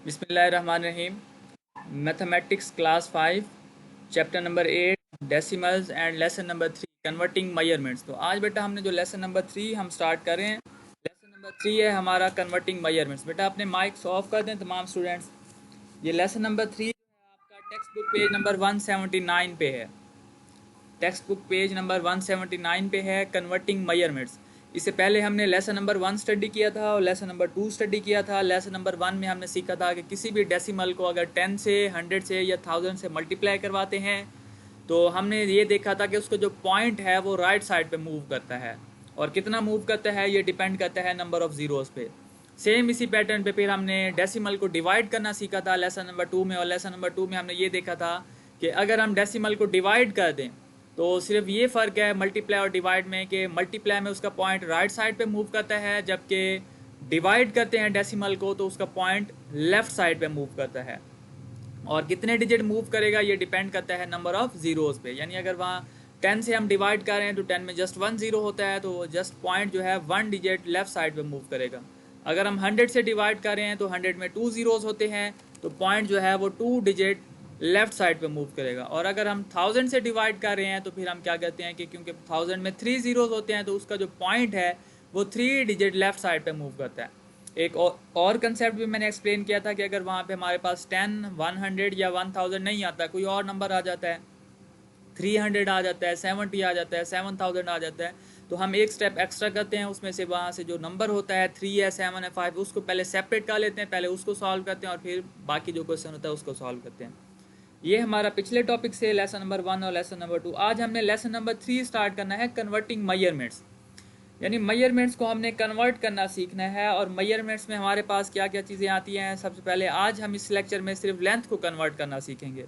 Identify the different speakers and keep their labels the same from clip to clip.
Speaker 1: बिस्मिल्लाहिर्रहमानिर्रहीम। Mathematics class 5 chapter number 8 decimals and lesson number 3 converting measurements. तो आज बेटा हमने जो लेसन नंबर 3 हम स्टार्ट कर रहे हैं। लेसन नंबर 3 है हमारा कन्वर्टिंग मेजरमेंट्स। बेटा अपने माइक्स ऑफ कर दें तमाम स्टूडेंट्स। ये लेसन नंबर 3 आपका टेक्स्ट बुक पेज नंबर 179 पे है। टेक्स्ट बुक पेज नंबर 179 पे है कन्वर्टिंग मेजरमेंट्स। इससे पहले हमने लेसन नंबर 1 स्टडी किया था और लेसन नंबर 2 स्टडी किया था। लेसन नंबर 1 में हमने सीखा था कि किसी भी डेसिमल को अगर 10 से 100 से या 1000 से मल्टीप्लाई करवाते हैं तो हमने ये देखा था कि उसका जो पॉइंट है वो राइट साइड पे मूव करता है, और कितना मूव करता है ये डिपेंड करता है नंबर ऑफ़ ज़ीरोज़ पे। सेम इसी पैटर्न पे फिर हमने डेसिमल को डिवाइड करना सीखा था लेसन नंबर 2 में, और लेसन नंबर 2 में हमने ये देखा था कि अगर हम डेसिमल को डिवाइड कर दें तो सिर्फ ये फ़र्क है मल्टीप्लाई और डिवाइड में कि मल्टीप्लाई में उसका पॉइंट राइट साइड पे मूव करता है, जबकि डिवाइड करते हैं डेसिमल को तो उसका पॉइंट लेफ़्ट साइड पे मूव करता है। और कितने डिजिट मूव करेगा ये डिपेंड करता है नंबर ऑफ़ ज़ीरोज़ पे। यानी अगर वहाँ 10 से हम डिवाइड कर रहे हैं तो 10 में जस्ट 1 ज़ीरो होता है, तो जस्ट पॉइंट जो है 1 डिजिट लेफ़्ट साइड पे मूव करेगा। अगर हम 100 से डिवाइड कर रहे हैं तो 100 में 2 ज़ीरोज़ होते हैं, तो पॉइंट जो है वो 2 डिजिट लेफ़्ट साइड पे मूव करेगा। और अगर हम 1000 से डिवाइड कर रहे हैं तो फिर हम क्या कहते हैं कि क्योंकि 1000 में 3 ज़ीरोज़ होते हैं तो उसका जो पॉइंट है वो 3 डिजिट लेफ़्ट साइड पे मूव करता है। एक और कंसेप्ट भी मैंने एक्सप्लेन किया था कि अगर वहाँ पे हमारे पास 10, 100 या 1000 नहीं आता, कोई और नंबर आ जाता है, 300 आ जाता है, 70 आ जाता है, 7000 आ जाता है, तो हम एक स्टेप एक्स्ट्रा करते हैं। उसमें से वहाँ से जो नंबर होता है 3 है, 7 है, 5, उसको पहले सेपरेट कर लेते हैं, पहले उसको सॉल्व करते हैं और फिर बाकी जो क्वेश्चन होता है उसको सॉल्व करते हैं। ये हमारा पिछले टॉपिक से लेसन नंबर 1 और लेसन नंबर 2। आज हमने लेसन नंबर 3 स्टार्ट करना है कन्वर्टिंग मेजरमेंट्स। यानी मेजरमेंट्स को हमने कन्वर्ट करना सीखना है। और मेजरमेंट्स में हमारे पास क्या क्या चीज़ें आती हैं, सबसे पहले आज हम इस लेक्चर में सिर्फ लेंथ को कन्वर्ट करना सीखेंगे।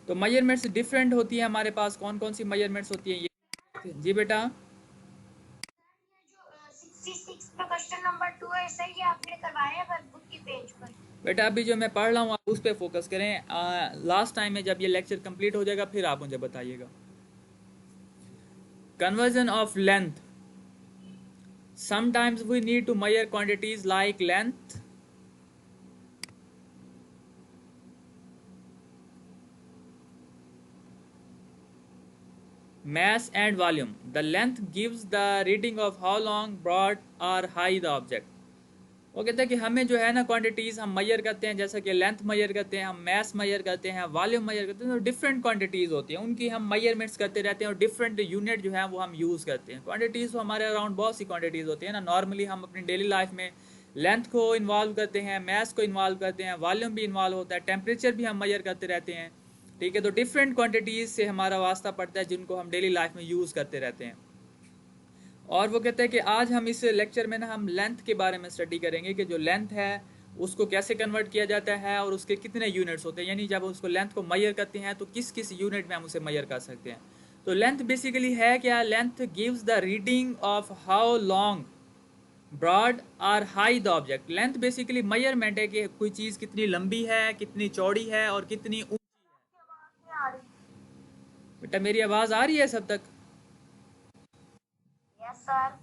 Speaker 1: तो मेजरमेंट्स डिफरेंट होती है हमारे पास। कौन कौन सी मेजरमेंट्स होती हैं ये जी बेटा।
Speaker 2: जो 66 पे क्वेश्चन नंबर 2 है, सही आपने करवाया है बुक की पेज पर।
Speaker 1: बेटा अभी जो मैं पढ़ रहा हूँ आप उस पर फोकस करें। लास्ट टाइम में जब ये लेक्चर कंप्लीट हो जाएगा फिर आप मुझे बताइएगा। Conversion of length. Sometimes we need to measure quantities like length, mass and volume. The length gives the reading of how long, broad or high the object. वो कहते हैं कि हमें जो है ना क्वांटिटीज़ हम मेजर करते हैं, जैसा कि लेंथ मेजर करते हैं, हम मैस मेजर करते हैं, वॉल्यूम मेजर करते हैं, तो डिफरेंट क्वांटिटीज़ होती हैं, उनकी हम मेजरमेंट्स करते रहते हैं और डिफरेंट यूनिट जो है वो हम यूज़ करते हैं। क्वांटिटीज़ तो हमारे अराउंड बहुत सी क्वांटिटीज़ होती है ना। नॉर्मली हम अपनी डेली लाइफ में लेंथ को इन्वॉल्व करते हैं, मैस को इन्वॉल्व करते हैं, वॉल्यूम भी इन्वॉल्व होता है, टेम्परेचर भी हम मेजर करते रहते हैं। ठीक है, तो डिफरेंट क्वांटिटीज़ से हमारा वास्ता पड़ता है जिनको हम डेली लाइफ में यूज़ करते रहते हैं। और वो कहते हैं कि आज हम इस लेक्चर में ना हम लेंथ के बारे में स्टडी करेंगे कि जो लेंथ है उसको कैसे कन्वर्ट किया जाता है और उसके कितने यूनिट्स होते हैं। यानी जब उसको लेंथ को मेजर करते हैं तो किस किस यूनिट में हम उसे मेजर कर सकते हैं। तो लेंथ बेसिकली है क्या, length gives the reading of how long, broad और high the object. Length basically measurement है कि कोई चीज़ कितनी लंबी है, कितनी चौड़ी है और कितनी ऊंची है। बेटा मेरी आवाज़ आ रही है सब तक?
Speaker 2: Yes sir.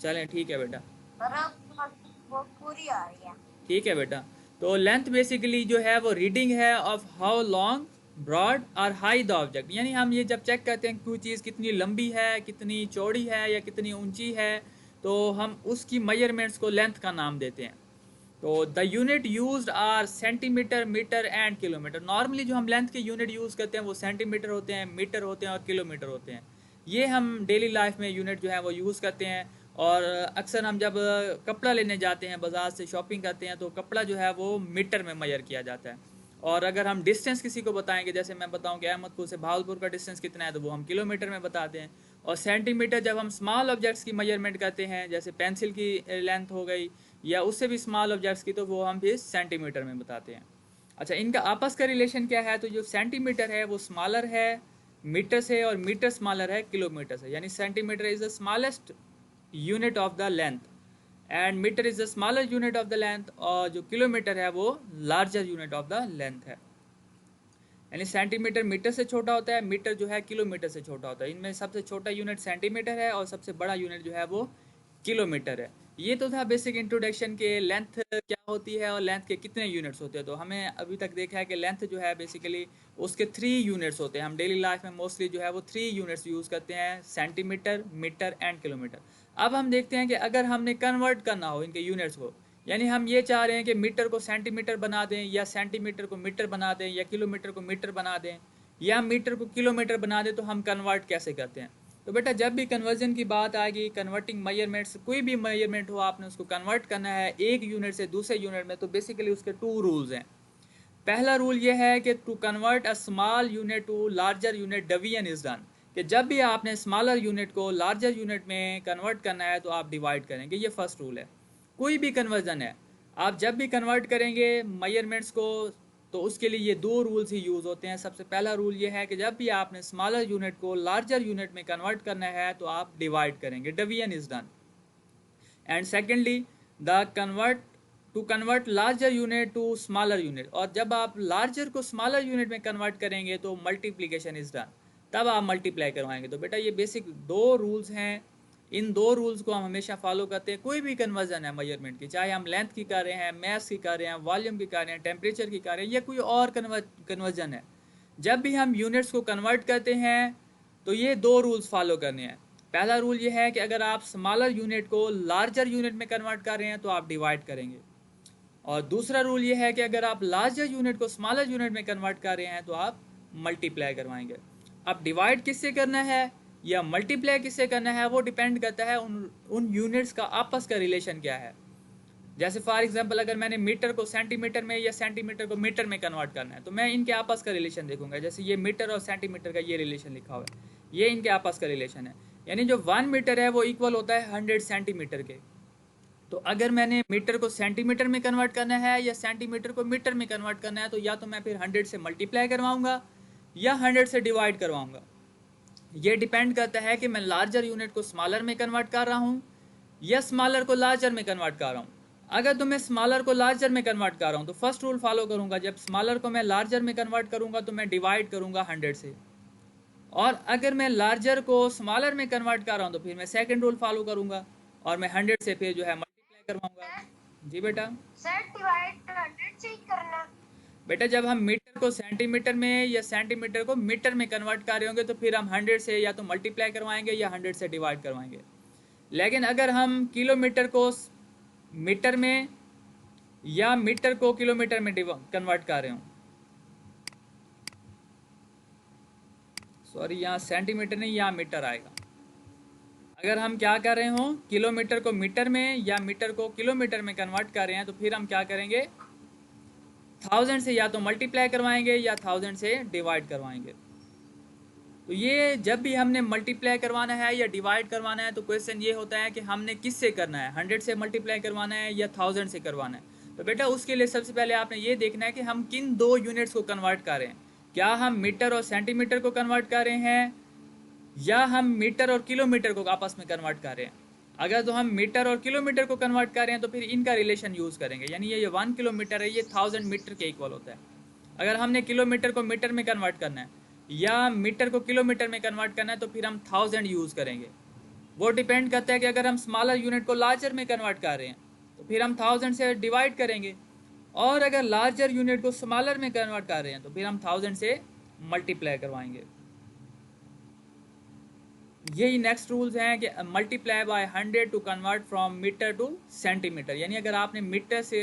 Speaker 1: चलें ठीक है बेटा,
Speaker 2: वो पूरी आ रही है।
Speaker 1: ठीक है बेटा। तो लेंथ बेसिकली जो है वो रीडिंग है ऑफ हाउ लॉन्ग, ब्रॉड और हाई द ऑब्जेक्ट। यानी हम ये जब चेक करते हैं कोई चीज़ कितनी लंबी है, कितनी चौड़ी है या कितनी ऊंची है, तो हम उसकी मेजरमेंट्स को लेंथ का नाम देते हैं। तो the unit used are centimetre, metre and kilometre. Normally जो हम लेंथ के यूनिट यूज़ करते हैं वो सेंटीमीटर होते हैं, मीटर होते हैं और किलोमीटर होते हैं। ये हम डेली लाइफ में यूनिट जो है वो यूज़ करते हैं। और अक्सर हम जब कपड़ा लेने जाते हैं, बाज़ार से शॉपिंग करते हैं, तो कपड़ा जो है वो मीटर में मेजर किया जाता है। और अगर हम डिस्टेंस किसी को बताएंगे, जैसे मैं बताऊं कि अहमदपुर से भावलपुर का डिस्टेंस कितना है, तो वो हम किलोमीटर में बताते हैं। और सेंटीमीटर जब हम स्मॉल ऑब्जेक्ट्स की मेजरमेंट करते हैं, जैसे पेंसिल की लेंथ हो गई या उससे भी स्मॉल ऑब्जेक्ट्स की, तो वो हम भी सेंटीमीटर में बताते हैं। अच्छा, इनका आपस का रिलेशन क्या है, तो जो सेंटीमीटर है वो स्मॉलर है मीटर से और मीटर स्मॉलर है किलोमीटर से। यानी centimetre is the smallest unit of the length and metre is the smaller unit of the length, और जो किलोमीटर है वो larger unit of the length है। यानी सेंटीमीटर मीटर से छोटा होता है, मीटर जो है किलोमीटर से छोटा होता है। इनमें सबसे छोटा यूनिट सेंटीमीटर है और सबसे बड़ा यूनिट जो है वो किलोमीटर है। ये तो था बेसिक इंट्रोडक्शन के लेंथ क्या होती है और लेंथ के कितने यूनिट्स होते हैं। तो हमें अभी तक देखा है कि लेंथ जो है बेसिकली उसके 3 यूनिट्स होते हैं। हम डेली लाइफ में मोस्टली जो है वो 3 यूनिट्स यूज़ करते हैं, सेंटीमीटर, मीटर एंड किलोमीटर। अब हम देखते हैं कि अगर हमने कन्वर्ट करना हो इनके यूनिट्स को, यानी हम ये चाह रहे हैं कि मीटर को सेंटीमीटर बना दें या सेंटीमीटर को मीटर बना दें या किलोमीटर को मीटर बना दें या मीटर को किलोमीटर बना दें, तो हम कन्वर्ट कैसे करते हैं। तो बेटा जब भी कन्वर्जन की बात आएगी, कन्वर्टिंग मेजरमेंट्स, कोई भी मेजरमेंट हो आपने उसको कन्वर्ट करना है एक यूनिट से दूसरे यूनिट में, तो बेसिकली उसके 2 रूल्स हैं। पहला रूल ये है कि to convert a small unit to larger unit division is done, कि जब भी आपने स्मॉलर यूनिट को लार्जर यूनिट में कन्वर्ट करना है तो आप डिवाइड करेंगे। ये फर्स्ट रूल है। कोई भी कन्वर्जन है, आप जब भी कन्वर्ट करेंगे मेजरमेंट्स को, तो उसके लिए ये 2 रूल्स ही यूज़ होते हैं। सबसे पहला रूल ये है कि जब भी आपने स्मॉलर यूनिट को लार्जर यूनिट में कन्वर्ट करना है तो आप डिवाइड करेंगे, division is done. And secondly the convert to convert larger unit to smaller unit, और जब आप लार्जर को स्मॉलर यूनिट में कन्वर्ट करेंगे तो मल्टीप्लीकेशन इज डन, तब आप मल्टीप्लाई करवाएंगे। तो बेटा ये बेसिक 2 रूल्स हैं। इन 2 रूल्स को हम हमेशा फॉलो करते हैं। कोई भी कन्वर्जन है मेजरमेंट की, चाहे हम लेंथ की कर रहे हैं, मैथ्स की कर रहे हैं, वॉल्यूम की कर रहे हैं, टेम्परेचर की कर रहे हैं, या कोई और कन्वर्जन है, जब भी हम यूनिट्स को कन्वर्ट करते हैं तो ये 2 रूल्स फॉलो करने हैं। पहला रूल ये है कि अगर आप स्मॉलर यूनिट को लार्जर यूनिट में कन्वर्ट कर रहे हैं तो आप डिवाइड करेंगे, और दूसरा रूल ये है कि अगर आप लार्जर यूनिट को स्मॉलर यूनिट में कन्वर्ट कर रहे हैं तो आप मल्टीप्लाई करवाएंगे। अब डिवाइड किससे करना है या मल्टीप्लाई किससे करना है, वो डिपेंड करता है उन यूनिट्स का आपस का रिलेशन क्या है। जैसे फॉर एग्जांपल अगर मैंने मीटर को सेंटीमीटर में या सेंटीमीटर को मीटर में कन्वर्ट करना है, तो मैं इनके आपस का रिलेशन देखूंगा। जैसे ये मीटर और सेंटीमीटर का ये रिलेशन लिखा हुआ है, ये इनके आपस का रिलेशन है। यानी जो 1 मीटर है वो इक्वल होता है 100 सेंटीमीटर के। तो अगर मैंने मीटर को सेंटीमीटर में कन्वर्ट करना है या सेंटीमीटर को मीटर में कन्वर्ट करना है, तो या तो मैं फिर 100 से मल्टीप्लाई करवाऊंगा या 100 से डिवाइड करवाऊंगा। ये डिपेंड करता है कि मैं लार्जर यूनिट को स्मॉलर में कन्वर्ट कर रहा हूँ या स्मॉलर को लार्जर में कन्वर्ट कर रहा हूँ। अगर तो मैं स्मॉलर को लार्जर में कन्वर्ट कर रहा हूँ तो फर्स्ट रूल फॉलो करूँगा, जब स्मॉलर को मैं लार्जर में कन्वर्ट करूँगा तो मैं डिवाइड करूँगा 100 से। और अगर मैं लार्जर को स्मॉलर में कन्वर्ट कर रहा हूँ तो फिर मैं सेकंड रूल फॉलो करूँगा और मैं 100 से फिर जो है मल्टीप्लाई करवाऊँगा। जी बेटा।
Speaker 2: सर डिवाइड 100 से ही करना।
Speaker 1: बेटा जब हम मीटर को सेंटीमीटर में या सेंटीमीटर को मीटर में कन्वर्ट कर रहे होंगे तो फिर हम 100 से या तो मल्टीप्लाई करवाएंगे या 100 से डिवाइड करवाएंगे। लेकिन अगर हम किलोमीटर को मीटर में या मीटर को किलोमीटर में कन्वर्ट कर रहे हो, सॉरी यहाँ सेंटीमीटर नहीं, यहाँ मीटर आएगा। अगर हम क्या कर रहे हो, किलोमीटर को मीटर में या मीटर को किलोमीटर में कन्वर्ट कर रहे हैं, तो फिर हम क्या करेंगे, 1000 से या तो मल्टीप्लाई करवाएंगे या 1000 से डिवाइड करवाएंगे। तो ये जब भी हमने मल्टीप्लाई करवाना है या डिवाइड करवाना है तो क्वेश्चन ये होता है कि हमने किससे करना है, 100 से मल्टीप्लाई करवाना है या 1000 से करवाना है। तो बेटा उसके लिए सबसे पहले आपने ये देखना है कि हम किन 2 यूनिट्स को कन्वर्ट कर रहे हैं। क्या हम मीटर और सेंटीमीटर को कन्वर्ट कर रहे हैं या हम मीटर और किलोमीटर को आपस में कन्वर्ट कर रहे हैं। अगर तो हम मीटर और किलोमीटर को कन्वर्ट कर रहे हैं तो फिर इनका रिलेशन यूज़ करेंगे, यानी ये 1 किलोमीटर है ये 1000 मीटर के इक्वल होता है। अगर हमने किलोमीटर को मीटर में कन्वर्ट करना है या मीटर को किलोमीटर में कन्वर्ट करना है तो फिर हम 1000 यूज़ करेंगे। वो डिपेंड करता है कि अगर हम स्मॉलर यूनिट को लार्जर में कन्वर्ट कर रहे हैं तो फिर हम 1000 से डिवाइड करेंगे, और अगर लार्जर यूनिट को स्मॉलर में कन्वर्ट कर रहे हैं तो फिर हम 1000 से मल्टीप्लाई करवाएंगे। यही नेक्स्ट रूल्स हैं कि multiply by 100 to convert from metre to centimetre. यानी अगर आपने मीटर से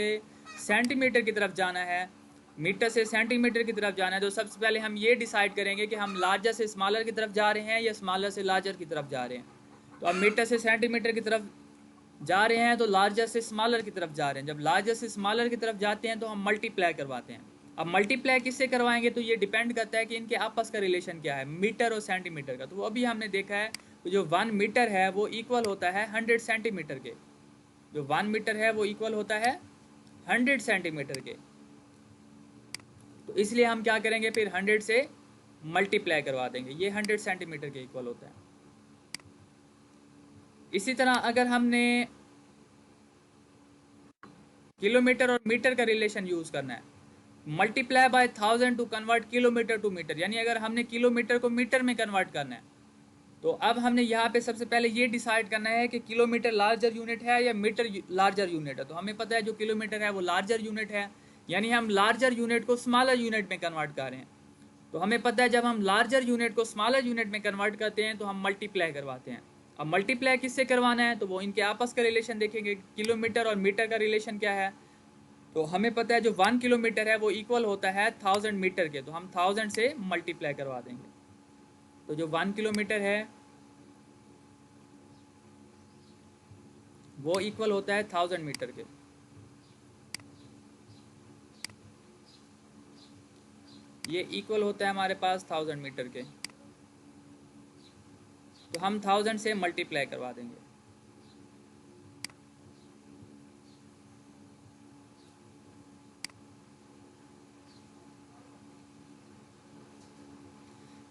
Speaker 1: सेंटीमीटर की तरफ जाना है, मीटर से सेंटीमीटर की तरफ जाना है, तो सबसे पहले हम ये डिसाइड करेंगे कि हम लार्जर से स्मॉलर की तरफ जा रहे हैं या स्मॉलर से लार्जर की तरफ जा रहे हैं। तो अब मीटर से सेंटीमीटर की तरफ जा रहे हैं तो लार्जर से स्मॉलर की तरफ जा रहे हैं। जब लार्जर से स्मॉलर की तरफ जाते हैं तो हम मल्टीप्लाई करवाते हैं। अब मल्टीप्लाई किससे करवाएंगे, तो ये डिपेंड करता है कि इनके आपस का रिलेशन क्या है, मीटर और सेंटीमीटर का। तो वो अभी हमने देखा है कि जो 1 मीटर है वो इक्वल होता है 100 सेंटीमीटर के। जो 1 मीटर है वो इक्वल होता है 100 सेंटीमीटर के। तो इसलिए हम क्या करेंगे, फिर 100 से मल्टीप्लाई करवा देंगे, ये 100 सेंटीमीटर के इक्वल होता है। इसी तरह अगर हमने किलोमीटर और मीटर का रिलेशन यूज़ करना है, multiply by 1000 to convert kilometre to metre. यानी अगर हमने किलोमीटर को मीटर में कन्वर्ट करना है तो अब हमने यहाँ पे सबसे पहले ये डिसाइड करना है कि किलोमीटर लार्जर यूनिट है या मीटर लार्जर यूनिट है। तो हमें पता है जो किलोमीटर है वो लार्जर यूनिट है, यानी हम लार्जर यूनिट को स्मॉलर यूनिट में कन्वर्ट कर रहे हैं। तो हमें पता है जब हम लार्जर यूनिट को स्मॉलर यूनिट में कन्वर्ट करते हैं तो हम मल्टीप्लाई करवाते हैं। अब मल्टीप्लाई किससे करवाना है, तो वो इनके आपस का रिलेशन देखेंगे, किलोमीटर और मीटर का रिलेशन क्या है। तो हमें पता है जो 1 किलोमीटर है वो इक्वल होता है 1000 मीटर के, तो हम 1000 से मल्टीप्लाई करवा देंगे। तो जो 1 किलोमीटर है वो इक्वल होता है 1000 मीटर के। ये इक्वल होता है हमारे पास 1000 मीटर के, तो हम 1000 से मल्टीप्लाई करवा देंगे।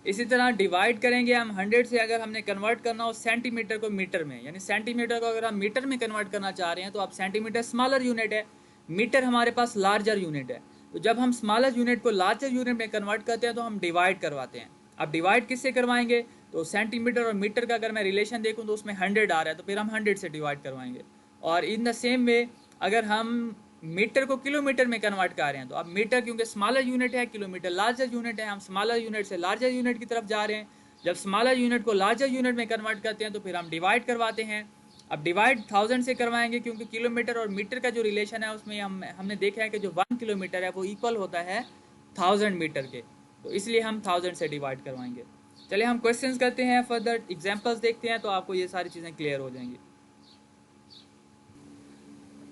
Speaker 1: इसी तरह डिवाइड करेंगे हम 100 से, अगर हमने कन्वर्ट करना हो सेंटीमीटर को मीटर में, यानी सेंटीमीटर को अगर हम मीटर में कन्वर्ट करना चाह रहे हैं तो अब सेंटीमीटर स्मॉलर यूनिट है, मीटर हमारे पास लार्जर यूनिट है। तो जब हम स्मॉलर यूनिट को लार्जर यूनिट में कन्वर्ट करते हैं तो हम डिवाइड करवाते हैं। अब डिवाइड किससे करवाएंगे, तो सेंटीमीटर और मीटर का अगर मैं रिलेशन देखूँ तो उसमें 100 आ रहा है, तो फिर हम 100 से डिवाइड करवाएंगे। और इन द सेम वे अगर हम मीटर को किलोमीटर में कन्वर्ट कर रहे हैं, तो अब मीटर क्योंकि स्मॉलर यूनिट है, किलोमीटर लार्जर यूनिट है, हम स्मॉलर यूनिट से लार्जर यूनिट की तरफ जा रहे हैं। जब स्मॉलर यूनिट को लार्जर यूनिट में कन्वर्ट करते हैं तो फिर हम डिवाइड करवाते हैं। अब डिवाइड 1000 से करवाएंगे क्योंकि किलोमीटर और मीटर का जो रिलेशन है उसमें हमने देखा है कि जो 1 किलोमीटर है वो इक्वल होता है 1000 मीटर के, तो इसलिए हम 1000 से डिवाइड करवाएंगे। चलिए हम क्वेश्चंस करते हैं, फर्दर एग्जांपल्स देखते हैं, तो आपको ये सारी चीज़ें क्लियर हो जाएंगी।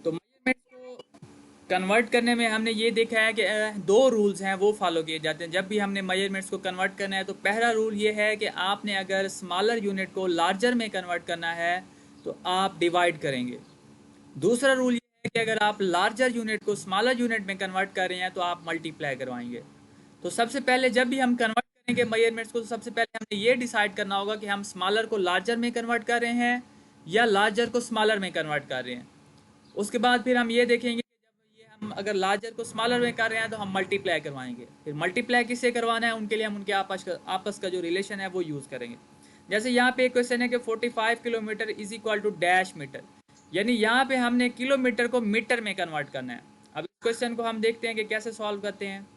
Speaker 1: तो मेजरमेंट्स को कन्वर्ट करने में हमने ये देखा है कि दो रूल्स हैं वो फॉलो किए जाते हैं जब भी हमने मेजरमेंट्स को कन्वर्ट करना है। तो पहला रूल ये है कि आपने अगर स्मॉलर यूनिट को लार्जर में कन्वर्ट करना है तो आप डिवाइड करेंगे। दूसरा रूल ये है कि अगर आप लार्जर यूनिट को स्मॉलर यूनिट में कन्वर्ट कर रहे हैं तो आप मल्टीप्लाई करवाएंगे। तो सबसे पहले जब भी हम कन्वर्ट करेंगे मेजरमेंट्स को, तो सबसे पहले हमने ये डिसाइड करना होगा कि हम स्मॉलर को लार्जर में कन्वर्ट कर रहे हैं या लार्जर को स्मॉलर में कन्वर्ट कर रहे हैं। उसके बाद फिर हम ये देखेंगे कि जब ये हम अगर लार्जर को स्मॉलर में कर रहे हैं तो हम मल्टीप्लाई करवाएंगे। फिर मल्टीप्लाई किससे करवाना है, उनके लिए हम उनके आपस का जो रिलेशन है वो यूज़ करेंगे। जैसे यहाँ पे एक क्वेश्चन है कि 45 kilometre is equal to dash metre, यानी यहाँ पे हमने किलोमीटर को मीटर में कन्वर्ट करना है। अब इस क्वेश्चन को हम देखते हैं कि कैसे सॉल्व करते हैं।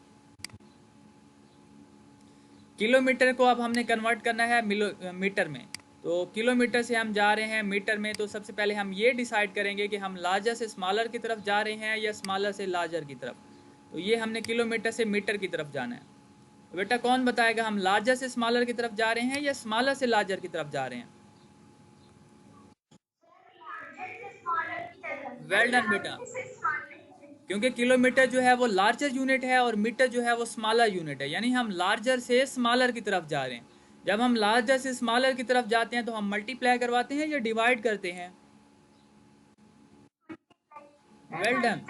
Speaker 1: किलोमीटर को अब हमने कन्वर्ट करना है मीटर में, तो किलोमीटर से हम जा रहे हैं मीटर में। तो सबसे पहले हम ये डिसाइड करेंगे कि हम लार्जर से स्मॉलर की तरफ जा रहे हैं या स्मॉलर से लार्जर की तरफ। तो ये हमने किलोमीटर से मीटर की तरफ जाना है। तो बेटा कौन बताएगा हम लार्जर से स्मॉलर की तरफ जा रहे हैं या स्मॉलर से लार्जर की तरफ जा रहे हैं। वेल डन बेटा, क्योंकि किलोमीटर जो है वो लार्जर यूनिट है और मीटर जो है वो स्मॉलर यूनिट है, यानी हम लार्जर से स्मॉलर की तरफ जा रहे हैं। जब हम लार्जर से स्मॉलर की तरफ जाते हैं तो हम मल्टीप्लाई करवाते हैं या डिवाइड करते हैं। वेल डन,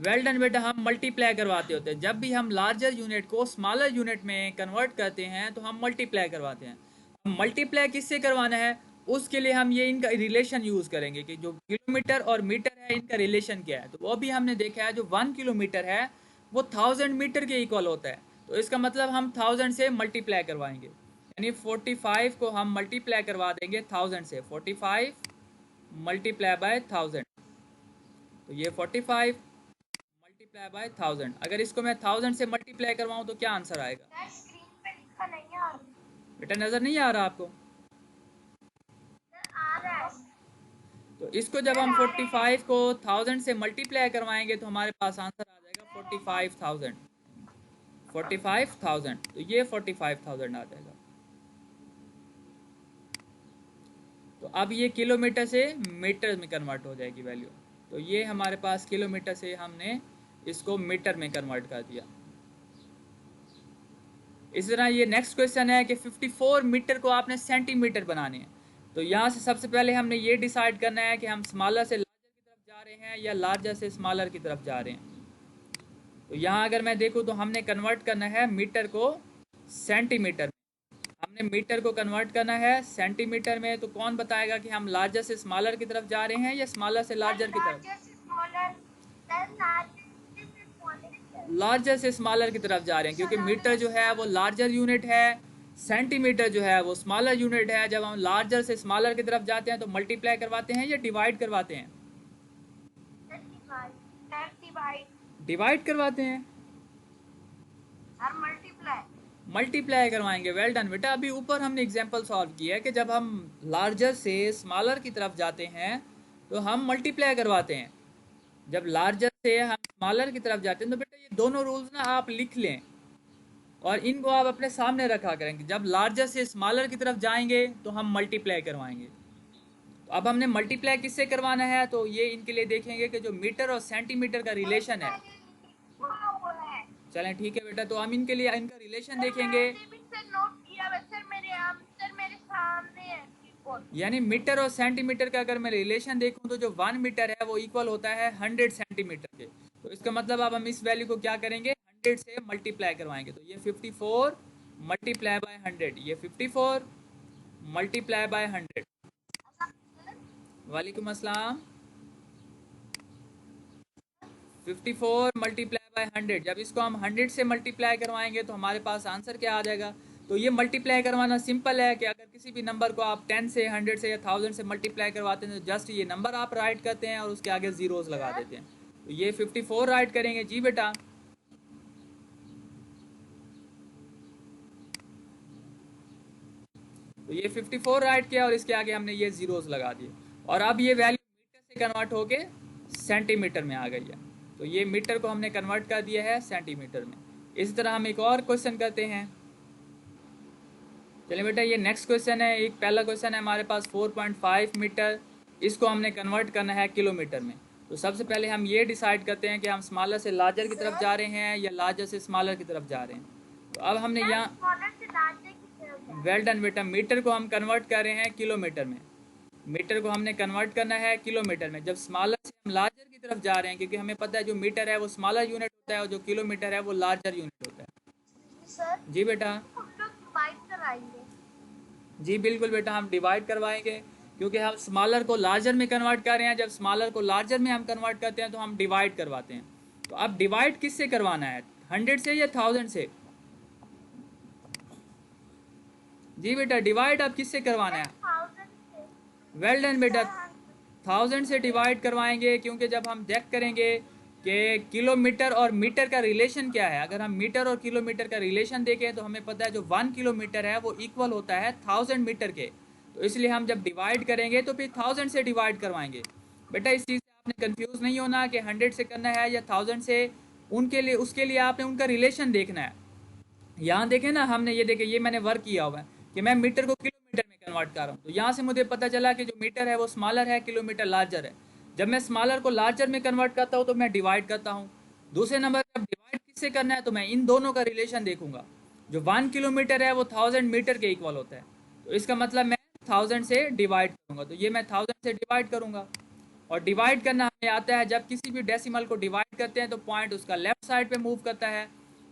Speaker 1: वेल डन बेटा, हम मल्टीप्लाई करवाते होते हैं। जब भी हम लार्जर यूनिट को स्मॉलर यूनिट में कन्वर्ट करते हैं तो हम मल्टीप्लाई करवाते हैं। हम मल्टीप्लाई किससे करवाना है, उसके लिए हम ये इनका रिलेशन यूज़ करेंगे कि जो किलोमीटर और मीटर है इनका रिलेशन क्या है। तो वो भी हमने देखा है, जो 1 किलोमीटर है वो 1000 मीटर के इक्वल होता है। तो इसका मतलब हम 1000 से मल्टीप्लाई करवाएंगे, यानी 45 को हम मल्टीप्लाई करवा देंगे 1000 से। 45 मल्टीप्लाई बाय 1000, तो ये 45 मल्टीप्लाई बाय 1000। अगर इसको मैं 1000 से मल्टीप्लाई करवाऊँ तो क्या आंसर आएगा।
Speaker 2: स्क्रीन पे लिखा नहीं आ
Speaker 1: बेटा नज़र नहीं आ रहा आपको,
Speaker 2: रहा है।
Speaker 1: तो इसको जब हम 45 को 1000 से मल्टीप्लाई करवाएंगे तो हमारे पास आंसर आ जाएगा 45,000। 45,000, तो ये 45,000 आ जाएगा। तो अब ये किलोमीटर से मीटर में कन्वर्ट हो जाएगी वैल्यू। तो ये हमारे पास किलोमीटर से हमने इसको मीटर में कन्वर्ट कर दिया। इस तरह ये नेक्स्ट क्वेश्चन है कि 54 मीटर को आपने सेंटीमीटर बनाने हैं। तो यहाँ से सबसे पहले हमने ये डिसाइड करना है कि हम स्मॉलर से लार्जर की तरफ जा रहे हैं या लार्जर से स्मॉलर की तरफ जा रहे हैं। तो यहाँ अगर मैं देखूँ तो हमने कन्वर्ट करना है मीटर को सेंटीमीटर में, हमने मीटर को कन्वर्ट करना है सेंटीमीटर में। तो कौन बताएगा कि हम लार्जर से स्मॉलर की तरफ जा रहे हैं या स्मॉलर से लार्जर की तरफ। लार्जर से स्मॉलर की तरफ जा रहे हैं क्योंकि मीटर जो है वो लार्जर यूनिट है, सेंटीमीटर जो है वो स्मॉलर यूनिट है। जब हम लार्जर से स्मॉलर की तरफ जाते हैं तो मल्टीप्लाई करवाते हैं या डिवाइड करवाते हैं? डिवाइड करवाते हैं।
Speaker 2: और मल्टीप्लाई।
Speaker 1: मल्टीप्लाई करवाएंगे। वेल डन बेटा। अभी ऊपर हमने एग्जांपल सॉल्व किया है कि जब हम लार्जर से स्मॉलर की तरफ जाते हैं तो हम मल्टीप्लाई करवाते हैं। जब लार्जर से हम स्मॉलर की तरफ जाते हैं तो बेटा ये दोनों रूल्स ना आप लिख लें और इनको आप अपने सामने रखा करेंगे। जब लार्जर से स्मॉलर की तरफ जाएंगे तो हम मल्टीप्लाई करवाएंगे। तो अब हमने मल्टीप्लाई किससे करवाना है, तो ये इनके लिए देखेंगे कि जो मीटर और सेंटीमीटर का रिलेशन है। चलें ठीक है बेटा, तो हम इनके लिए इनका रिलेशन देखेंगे।
Speaker 2: नोट किया सर, मेरे आंसर मेरे सामने है।
Speaker 1: यानी मीटर और सेंटीमीटर का अगर मैं रिलेशन देखूं तो जो 1 मीटर है वो इक्वल होता है 100 सेंटीमीटर के। तो इसका मतलब अब हम इस वैल्यू को क्या करेंगे, 100 से मल्टीप्लाई करवाएंगे। तो ये 54 मल्टीप्लाई बाय 100, ये 54 मल्टीप्लाई बाय 100। वालेकुम अस्सलाम। 54 मल्टीप्लाई बाय 100। जब इसको हम 100 से मल्टीप्लाई करवाएंगे तो हमारे पास आंसर क्या आ जाएगा। तो ये मल्टीप्लाई करवाना सिंपल है कि अगर किसी भी नंबर को आप 10 से 100 से या 1000 से मल्टीप्लाई करवाते हैं तो जस्ट ये नंबर आप राइट करते हैं और उसके आगे जीरोस लगा देते हैं। तो ये 54 राइट करेंगे। जी बेटा। तो ये 54 राइट किया और इसके आगे हमने ये जीरोस लगा दिए। और अब ये वैल्यू मीटर से कन्वर्ट होके सेंटीमीटर में आ गई है। तो ये मीटर को हमने कन्वर्ट कर दिया है सेंटीमीटर में। इसी तरह हम एक और क्वेश्चन करते हैं। चलिए बेटा, ये नेक्स्ट क्वेश्चन है। एक पहला क्वेश्चन है हमारे पास 4.5 मीटर, इसको हमने कन्वर्ट करना है किलोमीटर में। तो सबसे पहले हम ये डिसाइड करते हैं कि हम स्मॉलर से लार्जर की तरफ जा रहे हैं या लार्जर से स्मॉलर की तरफ जा रहे हैं। तो अब हमने यहाँ वेल डन बेटा, मीटर को हम कन्वर्ट कर रहे हैं किलोमीटर में। मीटर को हमने कन्वर्ट करना है किलोमीटर में। जब स्मॉलर से हम लार्जर की तरफ जा रहे हैं, क्योंकि हमें पता है जो मीटर है वो स्मॉलर यूनिट होता है और जो किलोमीटर है वो लार्जर यूनिट होता है।
Speaker 2: सर
Speaker 1: जी बेटा।
Speaker 2: हम लोग डिवाइड कराएंगे।
Speaker 1: जी बिल्कुल बेटा, हम डिवाइड करवाएंगे क्योंकि हम स्मॉलर को लार्जर में कन्वर्ट कर रहे हैं। जब स्मॉलर को लार्जर में हम कन्वर्ट करते हैं तो हम डिवाइड करवाते हैं। तो अब डिवाइड किससे करवाना है, 100 से या 1000 से? जी बेटा, डिवाइड अब किससे करवाना है?
Speaker 2: 1000 से।
Speaker 1: वेल डन बेटा, 1000 से डिवाइड करवाएंगे क्योंकि जब हम चेक करेंगे कि किलोमीटर और मीटर का रिलेशन क्या है, अगर हम मीटर और किलोमीटर का रिलेशन देखें तो हमें पता है जो 1 किलोमीटर है वो इक्वल होता है 1000 मीटर के। तो इसलिए हम जब डिवाइड करेंगे तो फिर 1000 से डिवाइड करवाएंगे। बेटा इस चीज़ से आपने कंफ्यूज नहीं होना कि 100 से करना है या 1000 से। उनके लिए उसके लिए आपने उनका रिलेशन देखना है। यहाँ देखें ना, हमने ये देखे, ये मैंने वर्क किया हुआ है कि मैं मीटर को किलोमीटर में कन्वर्ट कर रहा हूँ। तो यहाँ से मुझे पता चला कि जो मीटर है वो स्मॉलर है, किलोमीटर लार्जर है। जब मैं स्मॉलर को लार्जर में कन्वर्ट करता हूँ तो मैं डिवाइड करता हूँ। दूसरे नंबर जब डिवाइड किससे करना है तो मैं इन दोनों का रिलेशन देखूंगा। जो 1 किलोमीटर है वो 1000 मीटर के इक्वल होता है। तो इसका मतलब मैं 1000 से डिवाइड करूँगा। तो ये मैं 1000 से डिवाइड करूँगा। और डिवाइड करना हमें आता है, जब किसी भी डेसिमल को डिवाइड करते हैं तो पॉइंट उसका लेफ्ट साइड पे मूव करता है।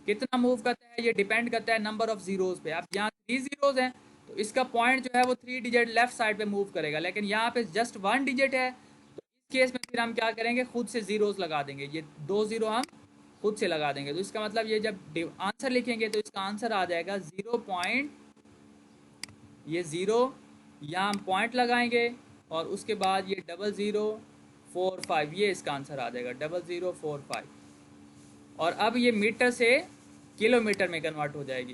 Speaker 1: कितना मूव करता है ये डिपेंड करता है नंबर ऑफ जीरोज पे। अब यहाँ 3 जीरोज हैं तो इसका पॉइंट जो है वो 3 डिजिट लेफ्ट साइड पे मूव करेगा, लेकिन यहाँ पे जस्ट 1 डिजिट है। तो इस केस में फिर हम क्या करेंगे, खुद से जीरोज लगा देंगे। ये 2 जीरो हम खुद से लगा देंगे। तो इसका मतलब ये जब आंसर लिखेंगे तो इसका आंसर आ जाएगा 0 पॉइंट, ये 0 यहाँ हम पॉइंट लगाएंगे और उसके बाद ये 0045, ये इसका आंसर आ जाएगा 0045। और अब ये मीटर से किलोमीटर में कन्वर्ट हो जाएगी।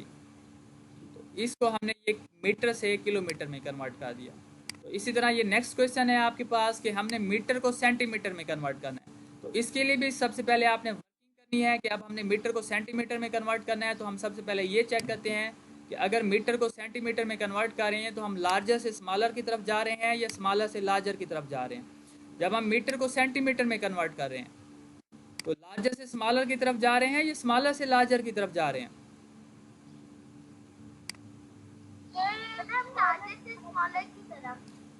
Speaker 1: तो इसको हमने ये मीटर से किलोमीटर में कन्वर्ट कर दिया। तो इसी तरह ये नेक्स्ट क्वेश्चन है आपके पास कि हमने मीटर को सेंटीमीटर में कन्वर्ट करना है। तो इसके लिए भी सबसे पहले आपने वर्किंग करनी है कि अब हमने मीटर को सेंटीमीटर में कन्वर्ट करना है। तो हम सबसे पहले ये चेक करते हैं कि अगर मीटर को सेंटीमीटर में कन्वर्ट कर रहे हैं तो हम लार्जर से स्मॉलर की तरफ जा रहे हैं या स्मॉलर से लार्जर की तरफ जा रहे हैं। जब हम मीटर को सेंटीमीटर में कन्वर्ट कर रहे हैं तो लार्जर से स्मॉलर की तरफ जा रहे हैं या स्मॉलर से लार्जर की तरफ जा रहे हैं?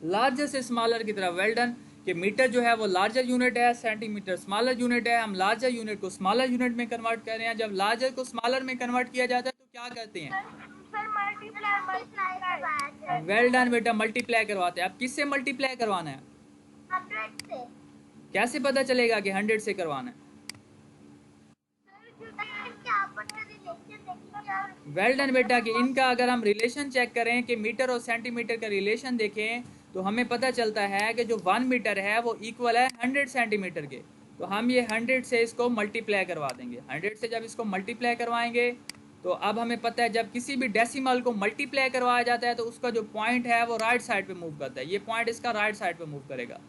Speaker 1: लार्जर से स्मॉलर की तरफ। Well done. कि मीटर जो है वो लार्जर यूनिट है, सेंटीमीटर स्मॉलर यूनिट है। हम लार्जर यूनिट को स्मॉलर यूनिट में कन्वर्ट कर रहे हैं। जब लार्जर को स्मॉलर में कन्वर्ट किया जाता है तो क्या करते हैं? वेल डन बेटा, मल्टीप्लाई करवाते हैं। अब किससे मल्टीप्लाई करवाना है?
Speaker 2: 100 से।
Speaker 1: कैसे पता चलेगा कि 100 से करवाना है? वेल डन बेटा। कि इनका अगर हम रिलेशन चेक करें कि मीटर और सेंटीमीटर का रिलेशन देखें तो हमें पता चलता है कि जो 1 मीटर है वो इक्वल है 100 सेंटीमीटर के। तो हम ये 100 से इसको मल्टीप्लाई करवा देंगे। 100 से जब इसको मल्टीप्लाई करवाएंगे तो अब हमें पता है जब किसी भी डेसिमल को मल्टीप्लाई करवाया जाता है तो उसका जो पॉइंट है वो राइट साइड पे मूव करता है। ये पॉइंट इसका राइट साइड पे मूव करेगा।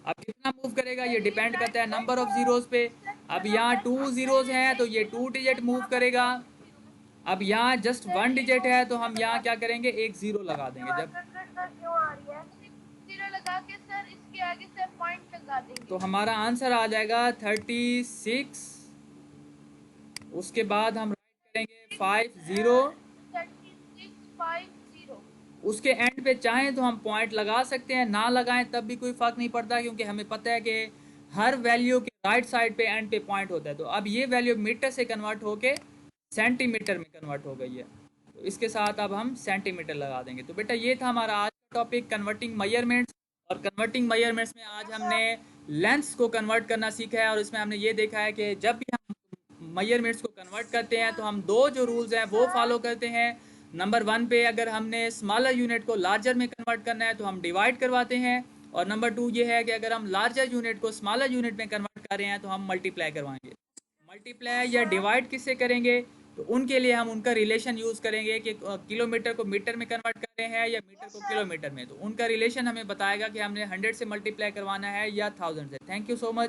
Speaker 1: अब कितना मूव करेगा ये डिपेंड करता है नंबर ऑफ जीरोज पे। अब यहाँ 2 जीरोज हैं तो ये 2 डिजिट मूव करेगा। अब यहाँ जस्ट 1 डिजिट है तो हम यहाँ क्या करेंगे, एक जीरो लगा देंगे। जब
Speaker 2: जीरो लगा के सर इसके आगे से पॉइंट लगा देंगे
Speaker 1: तो हमारा आंसर आ जाएगा 36। उसके बाद हम राइट करेंगे 50।
Speaker 2: 3650।
Speaker 1: उसके एंड पे चाहें तो हम पॉइंट लगा सकते हैं, ना लगाएं तब भी कोई फर्क नहीं पड़ता, क्योंकि हमें पता है कि हर वैल्यू के राइट साइड पे एंड पे पॉइंट होता है। तो अब ये वैल्यू मीटर से कन्वर्ट होके सेंटीमीटर में कन्वर्ट हो गई है। तो इसके साथ अब हम सेंटीमीटर लगा देंगे। तो बेटा ये था हमारा आज का टॉपिक कन्वर्टिंग मेजरमेंट्स। और कन्वर्टिंग मेजरमेंट्स में आज हमने लेंथ्स को कन्वर्ट करना सीखा है। और इसमें हमने ये देखा है कि जब भी हम मेजरमेंट्स को कन्वर्ट करते हैं तो हम दो जो रूल्स हैं वो फॉलो करते हैं। नंबर 1 पे अगर हमने स्मॉलर यूनिट को लार्जर में कन्वर्ट करना है तो हम डिवाइड करवाते हैं। और नंबर 2 ये है कि अगर हम लार्जर यूनिट को स्मॉलर यूनिट में कन्वर्ट कर रहे हैं तो हम मल्टीप्लाई करवाएंगे। मल्टीप्लाई या डिवाइड किससे करेंगे तो उनके लिए हम उनका रिलेशन यूज़ करेंगे कि किलोमीटर को मीटर में कन्वर्ट कर रहे हैं या मीटर को किलोमीटर में। तो उनका रिलेशन हमें बताएगा कि हमने 100 से मल्टीप्लाई करवाना है या 1000 से। Thank you so much.